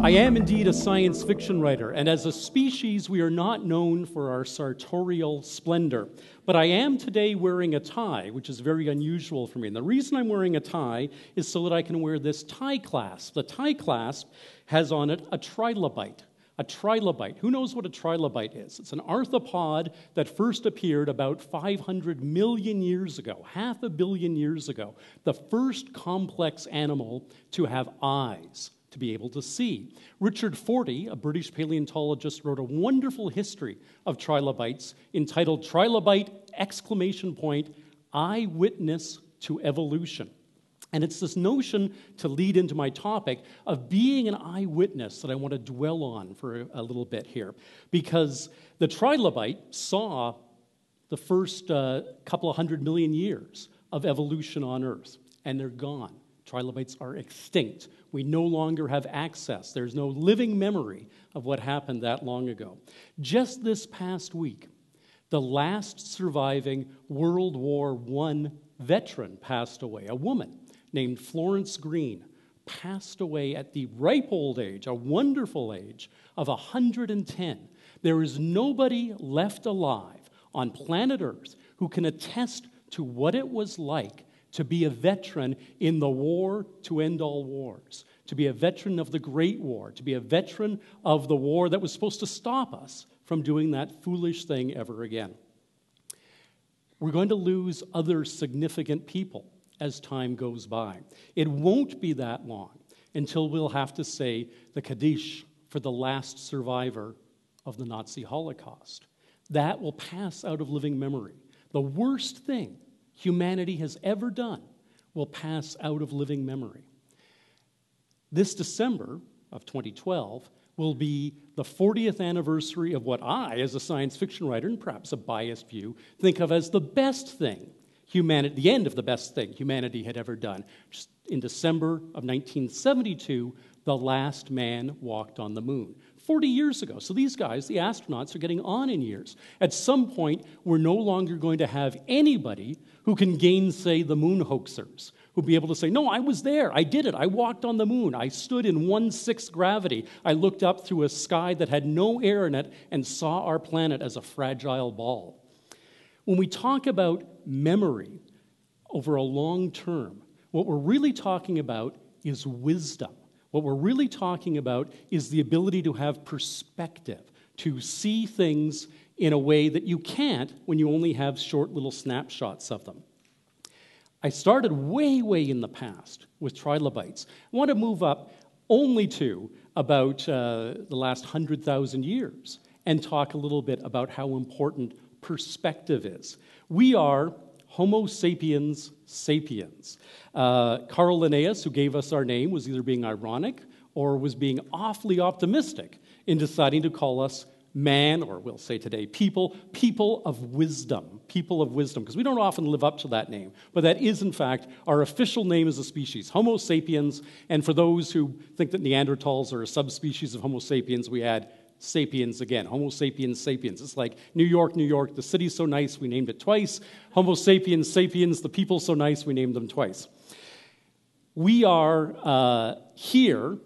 I am indeed a science fiction writer, and as a species, we are not known for our sartorial splendor. But I am today wearing a tie, which is very unusual for me. And the reason I'm wearing a tie is so that I can wear this tie clasp. The tie clasp has on it a trilobite. A trilobite. Who knows what a trilobite is? It's an arthropod that first appeared about 500 million years ago, 500 million years ago. The first complex animal to have eyes, to be able to see. Richard Fortey, a British paleontologist, wrote a wonderful history of trilobites entitled Trilobite, Eyewitness to Evolution. And it's this notion, to lead into my topic, of being an eyewitness that I want to dwell on for a little bit here. Because the trilobite saw the first couple of 100 million years of evolution on Earth, and they're gone. Trilobites are extinct. We no longer have access. There's no living memory of what happened that long ago. Just this past week, the last surviving World War I veteran passed away, a woman named Florence Green, passed away at the ripe old age, a wonderful age of 110. There is nobody left alive on planet Earth who can attest to what it was like to be a veteran in the war to end all wars, to be a veteran of the Great War, to be a veteran of the war that was supposed to stop us from doing that foolish thing ever again. We're going to lose other significant people as time goes by. It won't be that long until we'll have to say the Kaddish for the last survivor of the Nazi Holocaust. That will pass out of living memory. The worst thing humanity has ever done will pass out of living memory. This December of 2012 will be the 40th anniversary of what I, as a science fiction writer, and perhaps a biased view, think of as the best thing humanity, the end of the best thing humanity had ever done. Just in December of 1972, the last man walked on the moon. 40 years ago. So these guys, the astronauts, are getting on in years. At some point, we're no longer going to have anybody who can gainsay the moon hoaxers, who'll be able to say, no, I was there, I did it, I walked on the moon, I stood in 1/6 gravity, I looked up through a sky that had no air in it and saw our planet as a fragile ball. When we talk about memory over a long term, what we're really talking about is wisdom. What we're really talking about is the ability to have perspective, to see things in a way that you can't when you only have short little snapshots of them. I started way, way in the past with trilobites. I want to move up only to about the last 100,000 years and talk a little bit about how important perspective is. We are Homo Sapiens sapiens. Carl Linnaeus, who gave us our name, was either being ironic or was being awfully optimistic in deciding to call us man, or we'll say today people of wisdom, because we don't often live up to that name. But that is, in fact, our official name as a species, Homo sapiens. And for those who think that Neanderthals are a subspecies of Homo sapiens, we add sapiens again. Homo sapiens sapiens. It's like New York, New York, the city's so nice we named it twice. Homo sapiens sapiens, the people so nice we named them twice. We are here,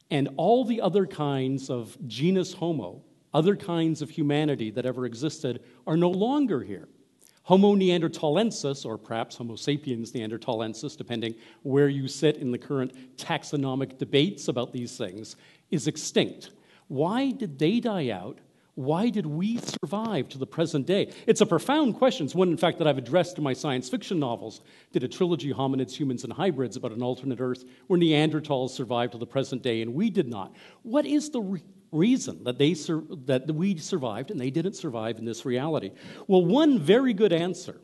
and all the other kinds of genus Homo, other kinds of humanity that ever existed, are no longer here. Homo neanderthalensis, or perhaps Homo sapiens neanderthalensis, depending where you sit in the current taxonomic debates about these things, is extinct. Why did they die out? Why did we survive to the present day? It's a profound question. It's one, in fact, that I've addressed in my science fiction novels. Did a trilogy, Hominids, Humans, and Hybrids, about an alternate Earth where Neanderthals survived to the present day and we did not. What is the reason that we survived and they didn't survive in this reality? Well, one very good answer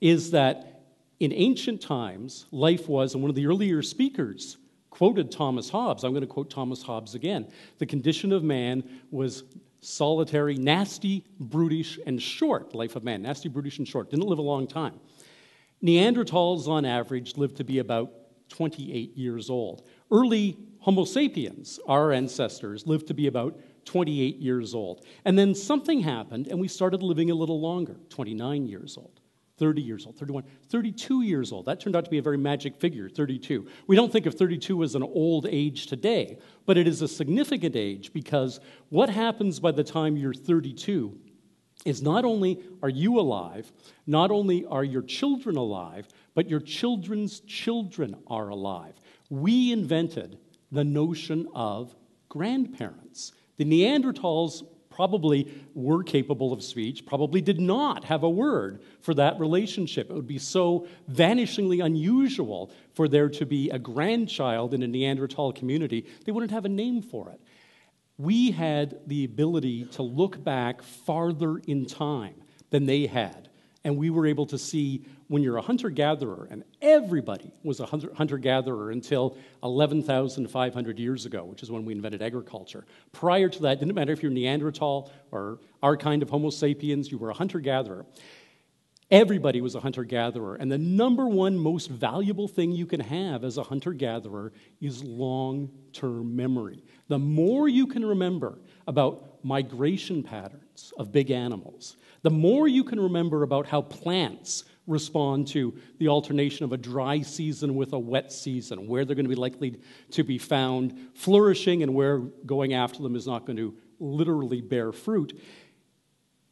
is that in ancient times, life was, and one of the earlier speakers quoted Thomas Hobbes. I'm going to quote Thomas Hobbes again. The condition of man was solitary, nasty, brutish, and short. Life of man, nasty, brutish, and short. Didn't live a long time. Neanderthals, on average, lived to be about 28 years old. Early Homo sapiens, our ancestors, lived to be about 28 years old. And then something happened, and we started living a little longer, 29 years old, 30 years old, 31, 32 years old. That turned out to be a very magic figure, 32. We don't think of 32 as an old age today, but it is a significant age because what happens by the time you're 32 is not only are you alive, not only are your children alive, but your children's children are alive. We invented the notion of grandparents. The Neanderthals probably were capable of speech, probably did not have a word for that relationship. It would be so vanishingly unusual for there to be a grandchild in a Neanderthal community, they wouldn't have a name for it. We had the ability to look back farther in time than they had. And we were able to see when you're a hunter-gatherer, and everybody was a hunter-gatherer until 11,500 years ago, which is when we invented agriculture. Prior to that, it didn't matter if you're Neanderthal or our kind of Homo sapiens, you were a hunter-gatherer. Everybody was a hunter-gatherer, and the number one most valuable thing you can have as a hunter-gatherer is long-term memory. The more you can remember about migration patterns of big animals, the more you can remember about how plants respond to the alternation of a dry season with a wet season, where they're going to be likely to be found flourishing and where going after them is not going to literally bear fruit,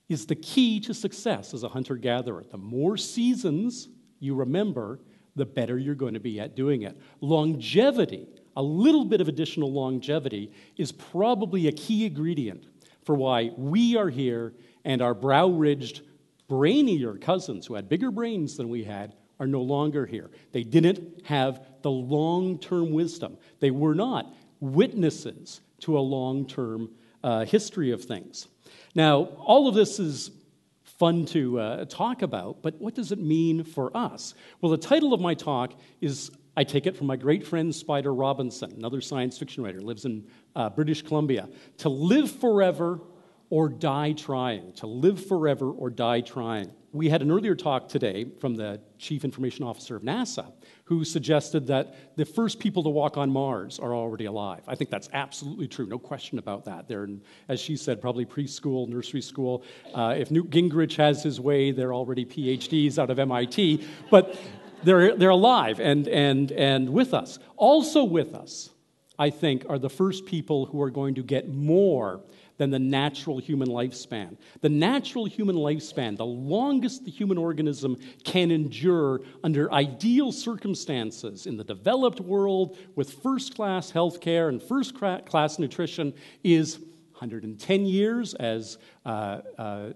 is the key to success as a hunter-gatherer. The more seasons you remember, the better you're going to be at doing it. Longevity, a little bit of additional longevity, is probably a key ingredient for why we are here and our brow-ridged, brainier cousins who had bigger brains than we had are no longer here. They didn't have the long-term wisdom. They were not witnesses to a long-term history of things. Now, all of this is fun to talk about, but what does it mean for us? Well, the title of my talk is, I take it from my great friend Spider Robinson, another science fiction writer, lives in British Columbia, To Live Forever or Die Trying. To live forever or die trying. We had an earlier talk today from the Chief Information Officer of NASA, who suggested that the first people to walk on Mars are already alive. I think that's absolutely true, no question about that. They're, as she said, probably preschool, nursery school. If Newt Gingrich has his way, they're already PhDs out of MIT. But they're alive and with us. Also with us, I think, are the first people who are going to get more than the natural human lifespan. The natural human lifespan, the longest the human organism can endure under ideal circumstances in the developed world with first-class healthcare and first-class nutrition, is 110 years, as Mrs.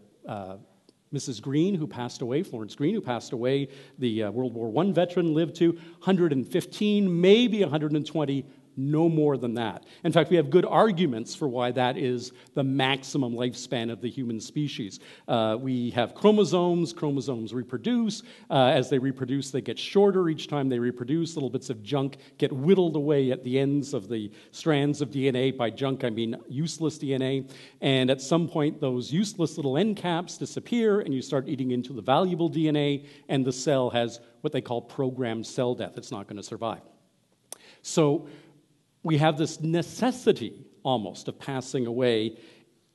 Green, who passed away, Florence Green, who passed away, the World War I veteran, lived to 115, maybe 120, no more than that. In fact, we have good arguments for why that is the maximum lifespan of the human species. We have chromosomes. Chromosomes reproduce. As they reproduce, they get shorter each time they reproduce. Little bits of junk get whittled away at the ends of the strands of DNA. By junk, I mean useless DNA. And at some point, those useless little end caps disappear, and you start eating into the valuable DNA, and the cell has what they call programmed cell death. It's not going to survive. So we have this necessity, almost, of passing away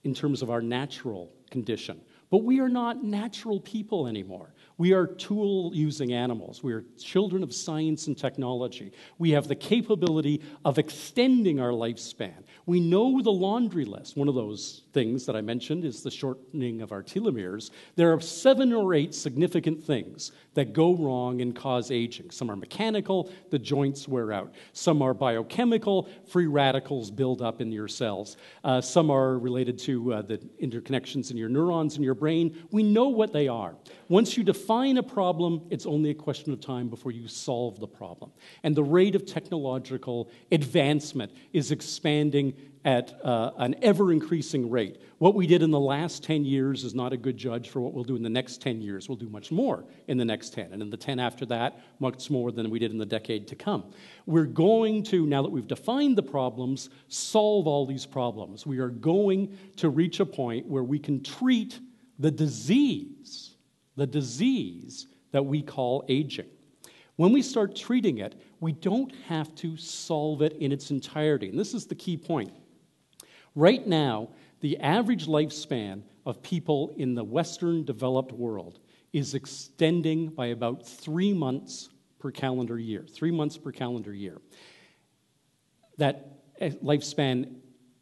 in terms of our natural condition. But we are not natural people anymore. We are tool-using animals. We are children of science and technology. We have the capability of extending our lifespan. We know the laundry list. One of those things that I mentioned is the shortening of our telomeres. There are 7 or 8 significant things that go wrong and cause aging. Some are mechanical, the joints wear out. Some are biochemical, free radicals build up in your cells. Some are related to the interconnections in your neurons in your brain. We know what they are. Once you define a problem, it's only a question of time before you solve the problem. And the rate of technological advancement is expanding at an ever-increasing rate. What we did in the last 10 years is not a good judge for what we'll do in the next 10 years. We'll do much more in the next 10, and in the 10 after that, much more than we did in the decade to come. We're going to, now that we've defined the problems, solve all these problems. We are going to reach a point where we can treat the disease that we call aging. When we start treating it, we don't have to solve it in its entirety. And this is the key point. Right now, the average lifespan of people in the Western developed world is extending by about 3 months per calendar year. 3 months per calendar year. That lifespan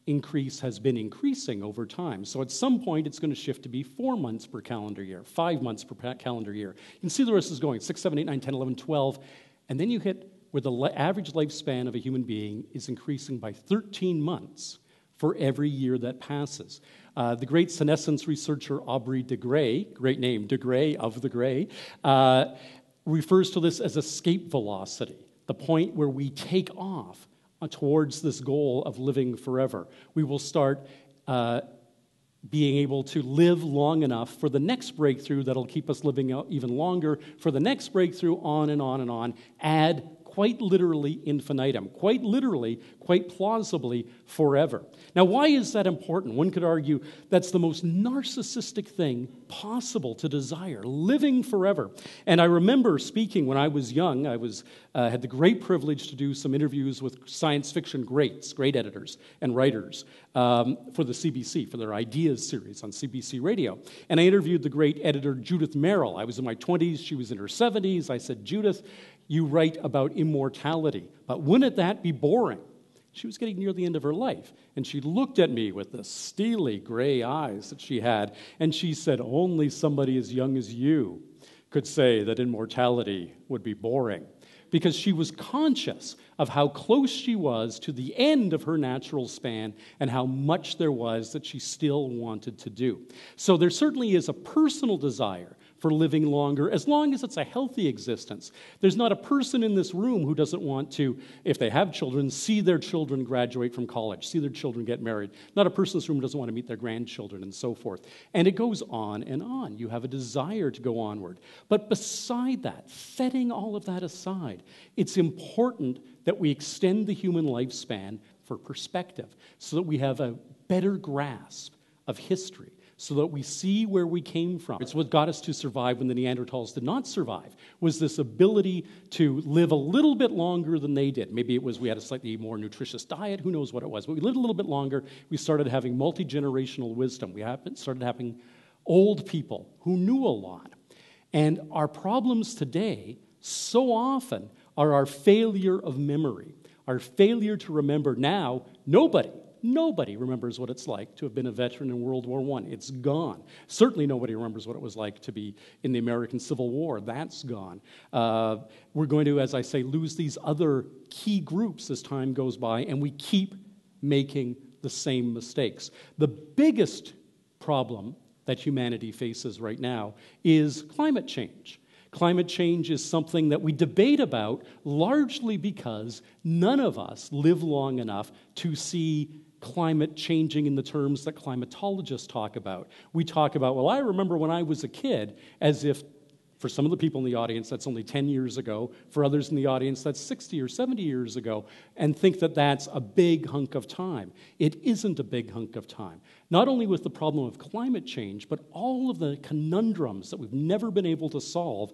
increase has been increasing over time. So at some point, it's going to shift to be 4 months per calendar year, 5 months per calendar year. You can see the rest is going, 6, 7, 8, 9, 10, 11, 12. And then you hit where the average lifespan of a human being is increasing by 13 months for every year that passes. The great senescence researcher Aubrey de Grey, great name, de Grey of the Grey, refers to this as escape velocity, the point where we take off towards this goal of living forever. We will start being able to live long enough for the next breakthrough that'll keep us living out even longer, for the next breakthrough, on and on and on, ad quite literally infinitum, quite literally, quite plausibly, forever. Now, why is that important? One could argue that's the most narcissistic thing possible to desire, living forever. And I remember speaking when I was young. I had the great privilege to do some interviews with science fiction greats, great editors and writers for the CBC, for their Ideas series on CBC Radio. And I interviewed the great editor Judith Merrill. I was in my 20s, she was in her 70s. I said, Judith, you write about immortality, but wouldn't that be boring? She was getting near the end of her life, and she looked at me with the steely gray eyes that she had, and she said, only somebody as young as you could say that immortality would be boring, because she was conscious of how close she was to the end of her natural span and how much there was that she still wanted to do. So there certainly is a personal desire for living longer, as long as it's a healthy existence. There's not a person in this room who doesn't want to, if they have children, see their children graduate from college, see their children get married. Not a person in this room who doesn't want to meet their grandchildren, and so forth. And it goes on and on. You have a desire to go onward. But beside that, setting all of that aside, it's important that we extend the human lifespan for perspective, so that we have a better grasp of history, so that we see where we came from. It's what got us to survive when the Neanderthals did not survive, was this ability to live a little bit longer than they did. Maybe it was we had a slightly more nutritious diet, who knows what it was, but we lived a little bit longer. We started having multi-generational wisdom. We started having old people who knew a lot. And our problems today, so often, are our failure of memory, our failure to remember. Now, Nobody remembers what it's like to have been a veteran in World War I. It's gone. Certainly nobody remembers what it was like to be in the American Civil War. That's gone. We're going to, as I say, lose these other key groups as time goes by, and we keep making the same mistakes. The biggest problem that humanity faces right now is climate change. Climate change is something that we debate about largely because none of us live long enough to see climate changing in the terms that climatologists talk about. We talk about, well, I remember when I was a kid, as if for some of the people in the audience, that's only 10 years ago. For others in the audience, that's 60 or 70 years ago, and think that that's a big hunk of time. It isn't a big hunk of time. Not only with the problem of climate change, but all of the conundrums that we've never been able to solve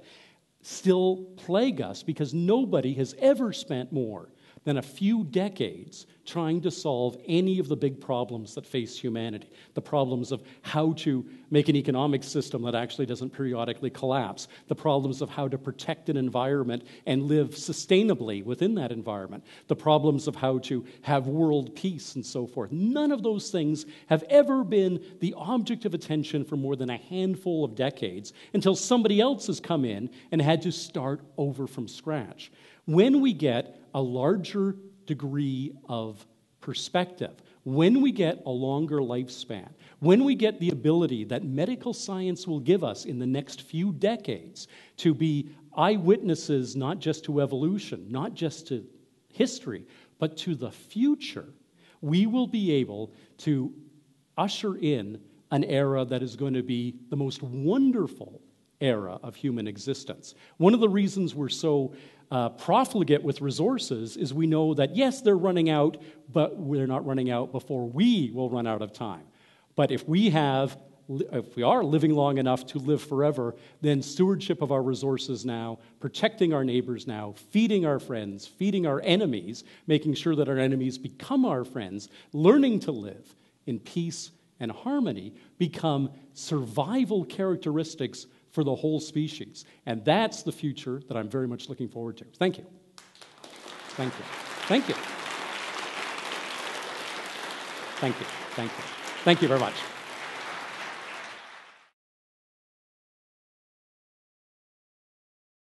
still plague us, because nobody has ever spent more than a few decades trying to solve any of the big problems that face humanity. The problems of how to make an economic system that actually doesn't periodically collapse. The problems of how to protect an environment and live sustainably within that environment. The problems of how to have world peace and so forth. None of those things have ever been the object of attention for more than a handful of decades, until somebody else has come in and had to start over from scratch. When we get a larger degree of perspective, when we get a longer lifespan, when we get the ability that medical science will give us in the next few decades to be eyewitnesses not just to evolution, not just to history, but to the future, we will be able to usher in an era that is going to be the most wonderful era of human existence. One of the reasons we're so profligate with resources is we know that, yes, they're running out, but we're not running out before we will run out of time. But if we are living long enough to live forever, then stewardship of our resources now, protecting our neighbors now, feeding our friends, feeding our enemies, making sure that our enemies become our friends, learning to live in peace and harmony become survival characteristics for the whole species. And that's the future that I'm very much looking forward to. Thank you. Thank you. Thank you. Thank you. Thank you. Thank you very much.